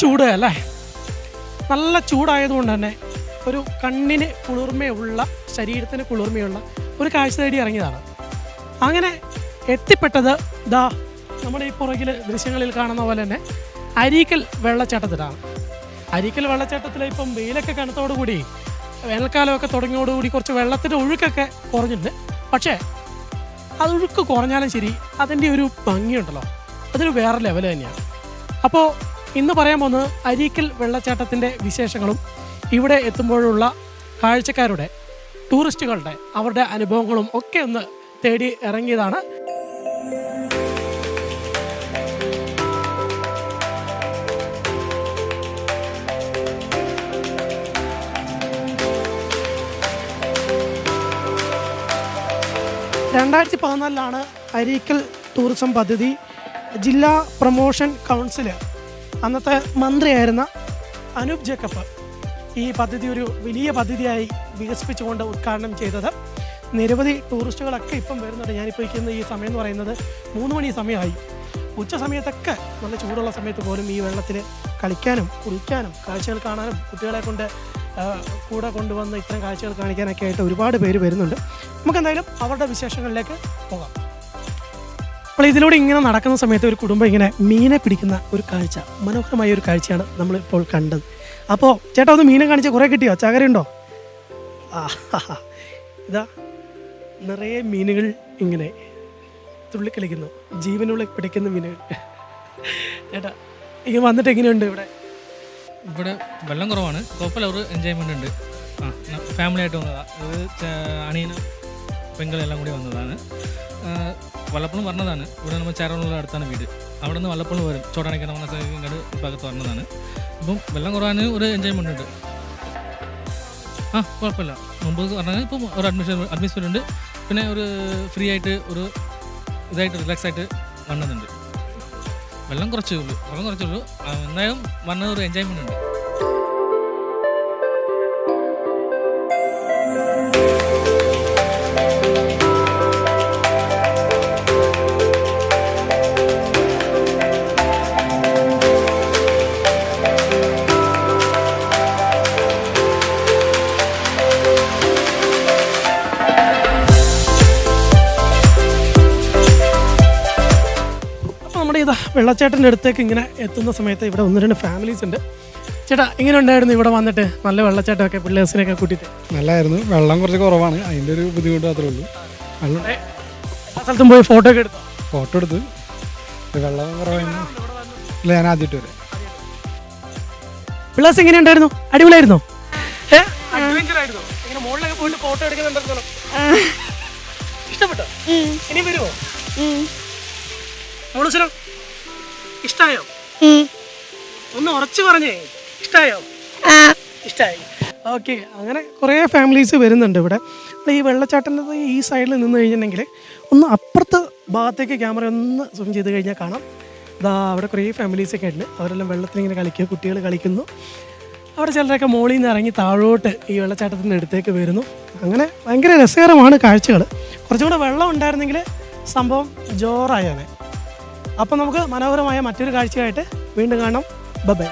ചൂട് അല്ലേ, നല്ല ചൂടായതുകൊണ്ട് തന്നെ ഒരു കണ്ണിന് കുളിർമയുള്ള, ശരീരത്തിന് കുളിർമയുള്ള ഒരു കാഴ്ച തേടി ഇറങ്ങിയതാണ്. അങ്ങനെ എത്തിപ്പെട്ടത് ദാ നമ്മുടെ ഈ പുറകിൽ ദൃശ്യങ്ങളിൽ കാണുന്ന പോലെ തന്നെ അരീക്കൽ വെള്ളച്ചാട്ടത്തിലാണ്. അരീക്കൽ വെള്ളച്ചാട്ടത്തിൽ ഇപ്പം വെയിലൊക്കെ കണത്തോടുകൂടി, വേനൽക്കാലമൊക്കെ തുടങ്ങിയോടുകൂടി കുറച്ച് വെള്ളത്തിൻ്റെ ഒഴുക്കൊക്കെ കുറഞ്ഞിട്ടുണ്ട്. പക്ഷേ അത് ഒഴുക്ക് കുറഞ്ഞാലും ശരി, അതിൻ്റെ ഒരു ഭംഗിയുണ്ടല്ലോ, അതൊരു വേറെ ലെവൽ തന്നെയാണ്. അപ്പോൾ ഇന്ന് പറയാൻ പോകുന്നത് അരീക്കൽ വെള്ളച്ചാട്ടത്തിൻ്റെ വിശേഷങ്ങളും ഇവിടെ എത്തുമ്പോഴുള്ള കാഴ്ചക്കാരുടെ, ടൂറിസ്റ്റുകളുടെ അവരുടെ അനുഭവങ്ങളും ഒക്കെ ഒന്ന് തേടി ഇറങ്ങിയതാണ്. രണ്ടായിരത്തി 2014 അരീക്കൽ ടൂറിസം പദ്ധതി ജില്ലാ പ്രൊമോഷൻ കൗൺസിൽ അന്നത്തെ മന്ത്രിയായിരുന്ന അനൂപ് ജേക്കബ് ഈ പദ്ധതി ഒരു വലിയ പദ്ധതിയായി വികസിപ്പിച്ചുകൊണ്ട് ഉദ്ഘാടനം ചെയ്തത്. നിരവധി ടൂറിസ്റ്റുകളൊക്കെ ഇപ്പം വരുന്നുണ്ട്. ഞാനിപ്പോൾ ഇരിക്കുന്ന ഈ സമയം എന്ന് പറയുന്നത് 3 മണി സമയമായി. ഉച്ച സമയത്തൊക്കെ നല്ല ചൂടുള്ള സമയത്ത് പോലും ഈ വെള്ളത്തിൽ കളിക്കാനും കുളിക്കാനും കാഴ്ചകൾ കാണാനും കുട്ടികളെ കൊണ്ട് കൂടെ കൊണ്ടുവന്ന് ഇത്തരം കാഴ്ചകൾ കാണിക്കാനൊക്കെ ആയിട്ട് ഒരുപാട് പേര് വരുന്നുണ്ട്. നമുക്കെന്തായാലും അവരുടെ വിശേഷങ്ങളിലേക്ക് പോകാം. അപ്പോൾ ഇതിലൂടെ ഇങ്ങനെ നടക്കുന്ന സമയത്ത് ഒരു കുടുംബം ഇങ്ങനെ മീനെ പിടിക്കുന്ന ഒരു കാഴ്ച, മനോഹരമായ ഒരു കാഴ്ചയാണ് നമ്മളിപ്പോൾ കണ്ടത്. അപ്പോൾ ചേട്ടാ ഒന്ന് മീനെ കാണിച്ചാൽ കുറേ കിട്ടിയോ? ചകരയുണ്ടോ? ഇതാ നിറയെ മീനുകൾ ഇങ്ങനെ തുള്ളിക്കളിക്കുന്നു, ജീവനുള്ള പിടിക്കുന്ന മീനുകൾ. ചേട്ടാ ഇങ്ങനെ വന്നിട്ട് എങ്ങനെയുണ്ട് ഇവിടെ? ഇവിടെ വെള്ളം കുറവാണ്, കുഴപ്പമില്ല, ഒരു എൻജോയ്മെൻ്റ് ഉണ്ട്. ഫാമിലി ആയിട്ട് വന്നതാണ്. ഇത് അണിയനും പെങ്ങളെല്ലാം കൂടി വന്നതാണ്. വല്ലപ്പുഴം പറഞ്ഞതാണ്. ഇവിടെ നമ്മൾ ചേരനുള്ള അടുത്താണ് വീട്. അവിടെ നിന്ന് വല്ലപ്പുഴം വരും, ചോട്ടാനിക്കണ മനസ്സിലാക്കി ഭാഗത്ത് വന്നതാണ്. ഇപ്പം വെള്ളം കുറവാന് ഒരു എൻജോയ്മെൻ്റ് ഉണ്ട്. കുഴപ്പമില്ല. മുമ്പ് പറഞ്ഞാൽ ഇപ്പം ഒരു അറ്റ്മോസ്ഫിയർ ഉണ്ട്. പിന്നെ ഒരു ഫ്രീ ആയിട്ട് ഒരു ഇതായിട്ട് റിലാക്സ് ആയിട്ട് വന്നതുണ്ട്. വെള്ളം കുറച്ചേ ഉള്ളൂ. എന്നാലും വന്നത് ഒരു എൻജോയ്മെൻ്റ് ഉണ്ട്. ഇതാ വെള്ളച്ചാട്ടൻ്റെ അടുത്തേക്ക് ഇങ്ങനെ എത്തുന്ന സമയത്ത് ഇവിടെ 1-2 ഫാമിലീസ് ഉണ്ട്. ചേട്ടാ എങ്ങനെ ഉണ്ടായിരുന്നു ഇവിടെ വന്നിട്ട്? നല്ല വെള്ളച്ചാട്ടമൊക്കെ പിള്ളേഴ്സിനെയൊക്കെ കൂട്ടിയിട്ട്? നല്ലായിരുന്നു. വെള്ളം കുറച്ച് കുറവാണ്, അതിൻ്റെ ഒരു ബുദ്ധിമുട്ട് മാത്രമേ ഉള്ളൂ. വെള്ളം എല്ലാ സ്ഥലത്തും പോയി ഫോട്ടോ ഒക്കെ എടുത്തു? ഫോട്ടോ എടുത്ത്. വെള്ളം കുറവായിരുന്നു. ഇല്ല, ഞാൻ ആദ്യമായിട്ട് വരാം. പിള്ളേഴ്സ് എങ്ങനെ ഉണ്ടായിരുന്നു? അടിപൊളിയായിരുന്നോ? അഡ്വഞ്ചറായിരുന്നോ? ഇങ്ങനെ മുകളിലൊക്കെ പോയിട്ട് ഫോട്ടോ എടുക്കുന്നുണ്ടല്ലോ, ഇഷ്ടപ്പെട്ടോ? ഇനി വരുമോ? മോളുസിനോ ഇഷ്ടായോ? ഒന്ന് ഉറച്ചു പറഞ്ഞേ, ഇഷ്ടായോ? ഇഷ്ടമായി. ഓക്കെ, അങ്ങനെ കുറേ ഫാമിലീസ് വരുന്നുണ്ട് ഇവിടെ. ഈ വെള്ളച്ചാട്ടത്തിൻ്റെ ഈ സൈഡിൽ നിന്ന് കഴിഞ്ഞിട്ടുണ്ടെങ്കിൽ ഒന്ന് അപ്പുറത്ത് ഭാഗത്തേക്ക് ക്യാമറ ഒന്ന് സൂം ചെയ്ത് കഴിഞ്ഞാൽ കാണാം. ഇതാ അവിടെ കുറേ ഫാമിലീസൊക്കെ ഉണ്ട്. അവരെല്ലാം വെള്ളത്തിലിങ്ങനെ കളിക്കുക, കുട്ടികൾ കളിക്കുന്നു. അവിടെ ചിലരൊക്കെ മുകളിൽ നിന്ന് ഇറങ്ങി താഴോട്ട് ഈ വെള്ളച്ചാട്ടത്തിൻ്റെ അടുത്തേക്ക് വരുന്നു. അങ്ങനെ ഭയങ്കര രസകരമാണ് കാഴ്ചകൾ. കുറച്ചും കൂടെ വെള്ളം ഉണ്ടായിരുന്നെങ്കിൽ സംഭവം ജോറായാണ്. അപ്പം നമുക്ക് മനോഹരമായ മറ്റൊരു കാഴ്ചയായിട്ട് വീണ്ടും കാണാം. ബൈ.